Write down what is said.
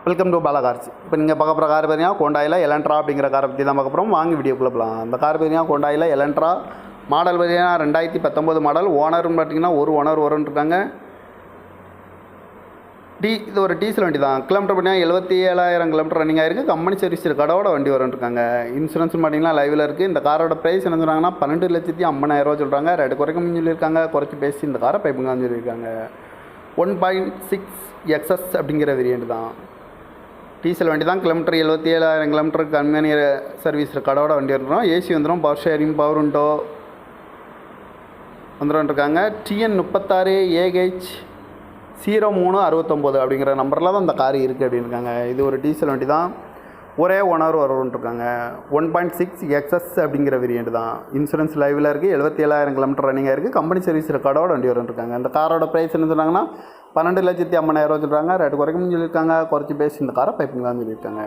Welcome to Bala cars. இப்போ நீங்கள் பார்க்க போகிற கார் பார்த்தீங்கன்னா ஹோண்டாயில் எலன்ட்ரா அப்படிங்கிற காரை பற்றி தான் பார்க்க போகிறோம். வாங்கி வீடியோக்குள்ளே போகலாம். அந்த கார் பார்த்தீங்கன்னா ஹோண்டாயில் எலன்ட்ரா மாடல் பார்த்தீங்கன்னா 2019 மாடல். ஓனர்னு பார்த்தீங்கன்னா ஒரு ஓனர் வரும்ன்ருக்காங்க. இது ஒரு டீசல் வண்டி தான். கிலோமீட்டர் பார்த்தீங்கன்னா 77,000 கிலோமீட்டர் ரன்னிங் ஆயிருக்கு. கம்பெனி சர்வீஸ் கடவோட வண்டி வரும்ன்ருக்காங்க. இன்சூரன்ஸ் பார்த்தீங்கன்னா லைவில் இருக்குது. இந்த காரோட ப்ரைஸ் என்ன சொல்கிறாங்கன்னா 12,50,000 சொல்கிறாங்க. ரேட்டு குறைக்க சொல்லியிருக்காங்க. குறைச்சி பேசி இந்த காரை பைப்புங்கன்னு சொல்லியிருக்காங்க. 1.6 XS அப்படிங்கிற வேரியண்ட் தான். டீசல் வண்டி தான். கிலோமீட்டர் 77,000 கிலோமீட்டருக்கு கம்பெனி சர்வீஸ் கடவோட வண்டி வந்துடும். ஏசி வந்துடும். பவர் ஷேரிங் பவர் விண்டோ வந்துடும்ன்ருக்காங்க. TN 36 AH 0369 அப்படிங்கிற நம்பரில் தான் இந்த கார் இருக்குது அப்படின்னுருக்காங்க. இது ஒரு டீசல் வண்டி தான். ஒரே ஓனர் வரும்ன்ருக்காங்க. 1.6 XS அப்படிங்கிற வேரியண்ட் தான். இன்சூரன்ஸ் லைவில் இருக்குது. 77,000 கிலோமீட்டர் ரன்னிங் ஆயிருக்கு. கம்பெனி சர்வீஸ் கடவோட வண்டி வரும்ன்ருக்காங்க. இந்த காரோட ப்ரைஸ் என்ன சொல்கிறாங்கன்னா 12,50,000 சொல்கிறாங்க. ரேட்டு குறைக்கணும்னு சொல்லியிருக்காங்க. குறைச்சி பேசி இந்த காரை பைப்புங்களான்னு சொல்லியிருக்காங்க.